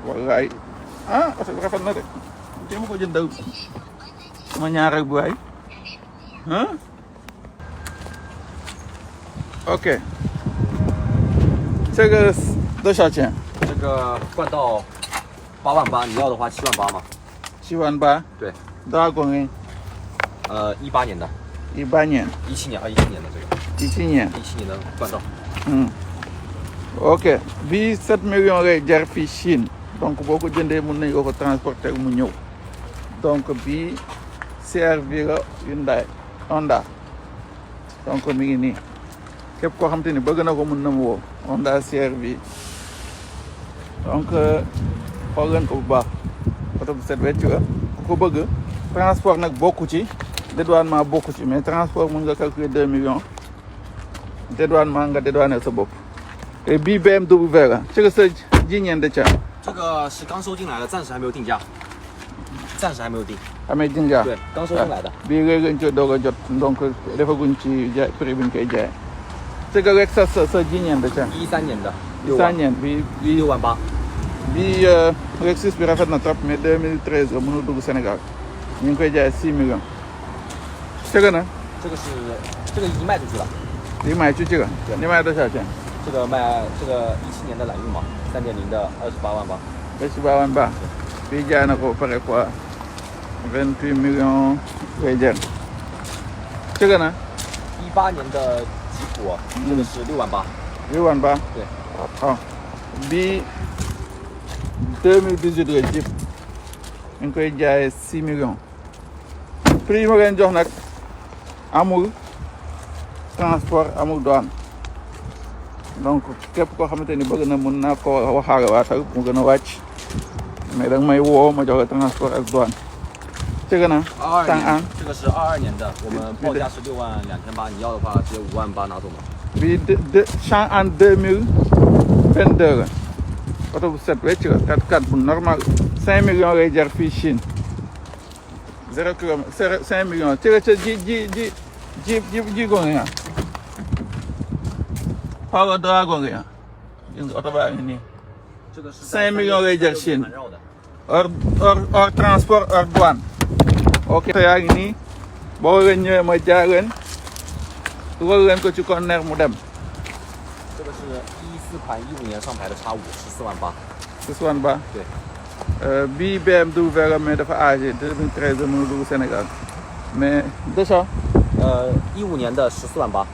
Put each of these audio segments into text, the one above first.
wallaay oto bi rafet na de te ma ko jëndal sama ñaareel bu waay OK， 这个多少钱？这个冠道8万8，你要的话7万8嘛。7万8。对。多少公里？18年的。18年。17年，2017年的这个。17年。17年的冠道。OK bii 7 millions lay jar fii Chine donc boo ko jëndee mën nañu ko transporter mu ñëw donc bii CR-V la Hyundai Honda donc mi ngi nii képp koo xam te ni bëgg na ko mën na mu woo Honda CR-V donc xool leen ko bu baax oto bu set wecc la ku ko bëgg transport nag bokku ci dédouanement bokku ci mais transport mën nga calculer 2 millions dédouanement nga dédouaner sa bopp B BMW 了，这个是今年的价。这个是刚收进来的，暂时还没有定价，暂时还没有定，还没定价。对，刚收进来的。bii léegi ñu doog a jot donc defaguñ ci jaay prix bi ñu koy jaay。这个 Lexus 是今年的价。13年的。13年bii 6万8。bii Lexus bi rafet na trop mais 2013 la mënul dugg Sénégal ñu ngi koy jaay 6 millions。这个呢？这个已经卖出去了。已经卖出去了。你卖多少钱？这个卖这个17年的揽运嘛，3.0的28万8。28万8。bii jaay na ko pare quoi 28 millions lay jar。这个呢？18年的吉普，这个是6万8。6万8。对。好。bii 2018 la Jeep ñu ngi koy jaayee 6 millions. prix yi ma leen jox nag amul transport amul douane donc képp koo xamante ni bëgg na mën naa ko waxaale waatal mu gën a wàcc mais da nga may woo ma jox la transport ak douane。这个呢？上岸。这个是22年的，我们报价是6万2800，你要的话直接5万8拿走嘛。bii Chang An 2022 la oto bu set wecc la 4x4 bu normal 5 millions lay jar fii Chine 0 kilomètre 5 millions。这个是几公里啊？花了多少公里啊？oto baa ngi nii。这个是5 millions lay jar Chine 绕的。hors transport hors douane。OK yaa ngi nii boo leen ñëwee ma jaay leen dugal leen ko ci conteneur mu dem。这个是14款15年上牌的X5，14万8。14万8。对。bii BMW la mais dafa âgé 2013 la mënul dugg Sénégal mais多少？15年的14万8。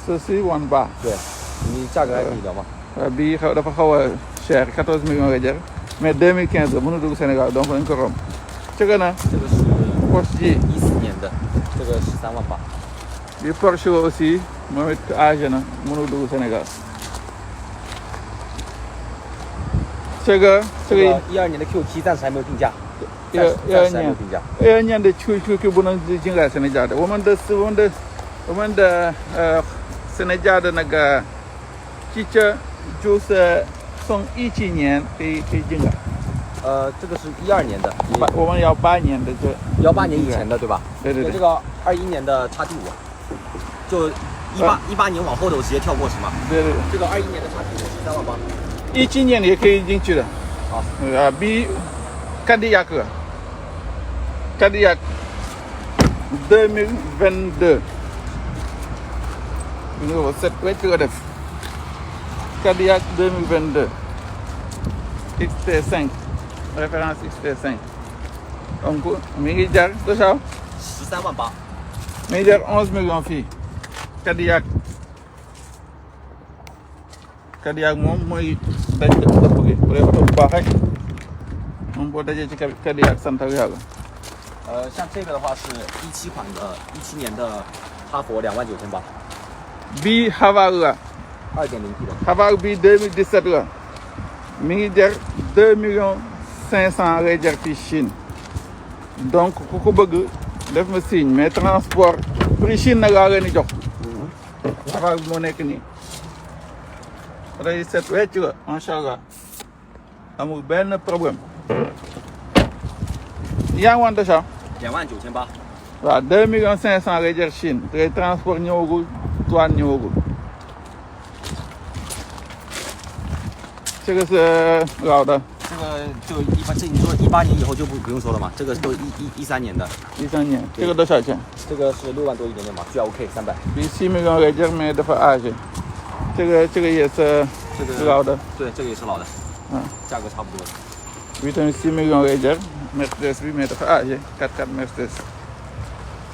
14万8。对，你价格还可以聊吗？bii dafa xaw a cher 14 millions la jar mais 2015 la mënul dugg Sénégal donc dañ ko romb。这个呢？这个是 Porsche G 14年的，这个13万8。bii Porsche la aussi moom it âgé na mënul dugg Sénégal。这个12年的 Q7 暂时还没有定价。12年的 Q 不能进来Sénégal的，我们的Sénégal的那个汽车就是从17年可以进来。这个是12年的，我们要8年的18年以前的对吧？对。这个21年的XT5，就18年往后的我直接跳过是吗？对。这个21年的XT5 13万8。17年也可以进去的。好。bii Cadillac 2022 bi nga ko set wecc ko def Cadillac 2022 XT5 référence XT5 donc mi ngi jar多少？13万8。mi ngi jar 11 millions fii Cadillac moom mooy daj dëpp gi bu dee oto bu baax rek moom boo dajee ci Cadillac santal yàlla。像这个的话是17款的，17年的哈佛29800。bii Haval la 2.0T 的。Haval bii 2017 la mi ngi jar 2 millions 500 lay jar fii Chine donc ku ko bëgg def ma signe mais transport prix Chine nag laa leen di jox. Haval moo nekk nii oto yi set wecc la macha allah amul benn problème. yaa ngi woon déjà. 29800。waaw 2 millions 500 lay jar Chine te transport ñëwagul douane ñëwagul。这个是老的。这个就一般，这你说18年以后就不用说了嘛，这个都13年的， 13年，对这个多少钱？这个是6万多一点点嘛，GLK 300，比7 million 来讲没得法âge，这个也是这个老的，对，这个也是老的，嗯。价格差不多。 Bi tamit 6 millions ngay jar Mercedes bi mais dafa âgé 4x4 Mercedes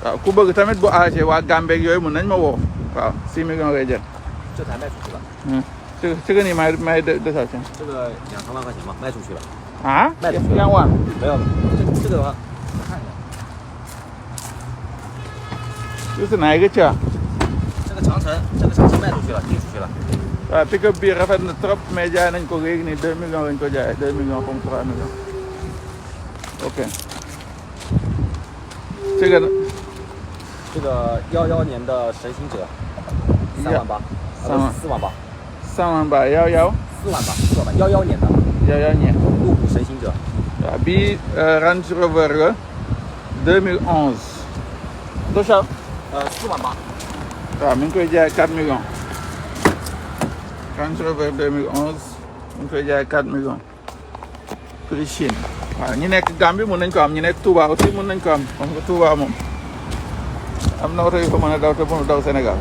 waaw ku bëgg tamit bu âgé waa Gambie ak yooyu mën nañ ma woo waaw 6 millions ngay jar 这台卖出去了，这个你卖多少钱这个2、3万块钱嘛，卖出去了。啊卖出去了2万没有，这个的话，我看一下，这是哪一个车这个长城卖出去了，订出去了。 waaw pick-up bi rafet na trop mais jaay nañ ko léegi nii 2 millions lañ ko jaay 2 millions comme 3 millions ok 这个呢这个11年的神行者，3万8， 4万8， 3万8 11 4万8 11年的11年路虎神行者， waaw bii Range Rover la 2011 多少4万8， waaw mi ngi koy jaay 4 millions Range Rover 2011 mi ngi koy jaay 4 millions prix Chine waaw ñi nekk Gambie mën nañ ko am ñi nekk Touba aussi mën nañ ko am xam nga Touba moom am na oto yu fa mën a daw te mënu daw Sénégal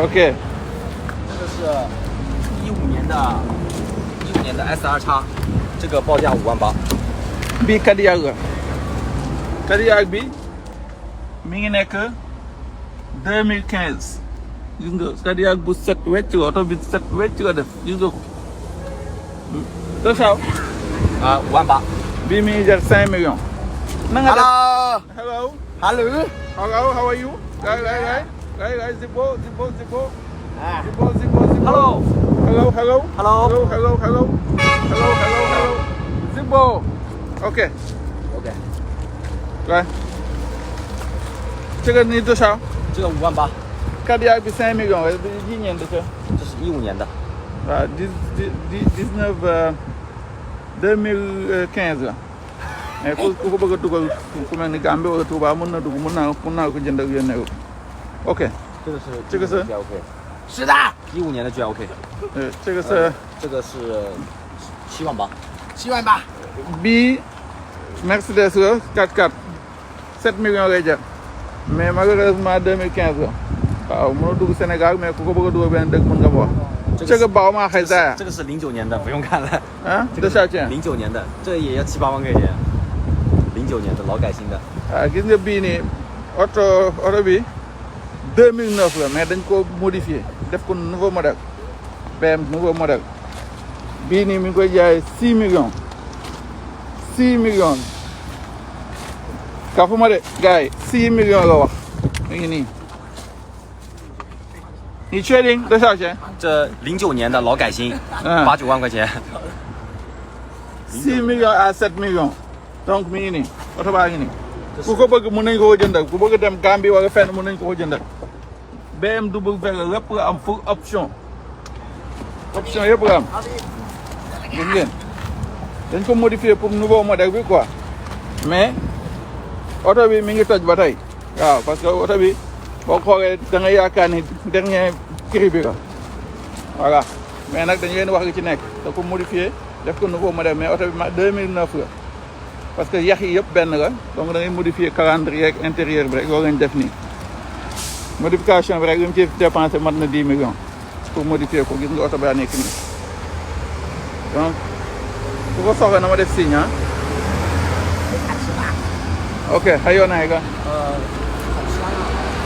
ok 这个是15年的 SR 叉，这个报价5万8， bii Cadillac la Cadillac bi mi ngi nekk 2015 gis nga Cadillac bu set wecc la oto bi set wecc la def gis nga ko tosaw 5万8。 bii mi ngi jar 5 millions na nga def Hello， hello hello， hello how are you guy Zippo哎 hello Hello， hello Zippo ok OK， 来这个你多少这个5万8， Cadillac bi 5 millions la ji ñeen de ca 这是15年的， waaw 19 2015 la mais ku ko bëgg a dugal ku mel ni Gambie wala Touba mën na dugg mën naa ko jënd ak yónnee ko ok 这个是 GLK，是的，15年的 GLK， 这个是这个是7万8，7万8， bii Mercedes la 4x4 7 millions lay jar mais malheureusement 2015 la waaw mën a dugg Sénégal mais ku ko bëgg a dugal benn dëkk mën nga ma wax 这个宝马还在这个是09年的，不用看了，啊多少钱09年的，这也要7、8万块钱，09年的老改新的， waaw gis nga bii nii oto bi 2009 la mais dañ ko modifié def ko nouveau modèle BM nouveau modèle bii nii mi ngi koy jaay 6 millions 6 millions kafuma de gars yi 6 millions la wax mi ngi nii 你确定多少钱这09年的老改新，8、9万块钱， 6 millions à 7 millions donc mi ngi nii oto baa ngi nii ku ko bëgg mën nañ ko jëndal ku bëgg dem Gambie wala fenn mën nañ ko jëndal BMW lépp nga am full option yëpp nga am gis ngeen dañ ko modifier pour nouveau modèle bi quoi mais oto bi mi ngi toj ba tey waaw parce que oto bi boo xoolee da nga yaakaar ni dernier cri bi la voilà mais nag dañu leen wax li ci nekk da ko modifier def ko nouveau modèle mais oto bi 2009 la parce que yax yi yëpp benn la donc da ngay modifier calendrier ak intérieur bi rek loolu lañ def nii modification bi rek li mu ci dépensé mat na 10 millions pour modifier ko gis nga oto baa nekk nii donc ku ko soxla na ma def signe ok 还有哪一个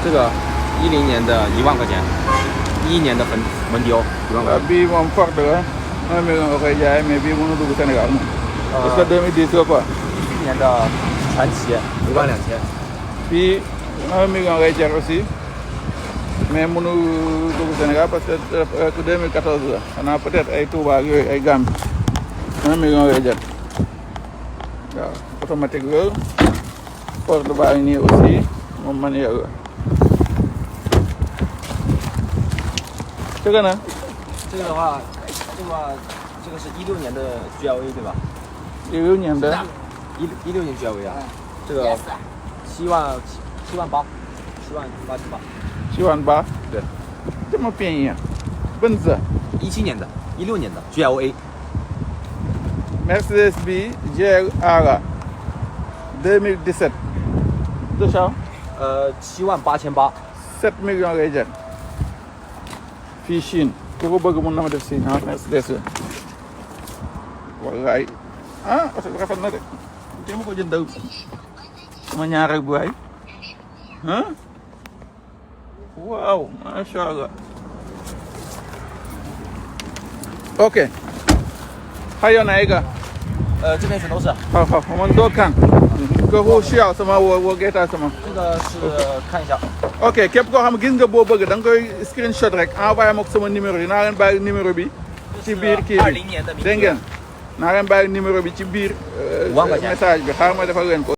这个10年的1万块钱，11年的文迪欧1万块钱， bii moom Ford la 1 million nga koy jaay mais bii mënu dugg Sénégal moom parce que 2010 la quoi 17年的传奇1万2000， bii 1 million ngay jar aussi mais mënu dugg Sénégal parce que 2014 la xanaa peut-être ay Touba ak yooyu ay Gambie 1 million ngay jar waaw automatique la Ford baa ngi nii aussi moom manuel la 这个呢这个的话，这个是16年的 GLA 对吧16年的？16年 GLA 啊，这个7万8，7万8， 7万8对，这么便宜啊奔驰17年的，16年的 GLA， Mercedes bi GLA 2017 多少78800 7 millions lay jar fii Chine ku ko bëgg mun na ma def si Mercedes la wallaay oto bi rafet na de te ma ko jëndal sama ñaareel bu waay waaw masha Allah OK 还有哪一个这边全都是。好好我们多看客户需要什么我给他什么这个是看一下。OK képp koo xam gis nga boo bëgg da nga koy screenshot rek envoyé ma ko sama numéro yi naa leen bàyyi numéro bi ci biir kii bi dégg ngeen naa leen bàyyi numéro bi ci biir message bi xaaral ma defal leen ko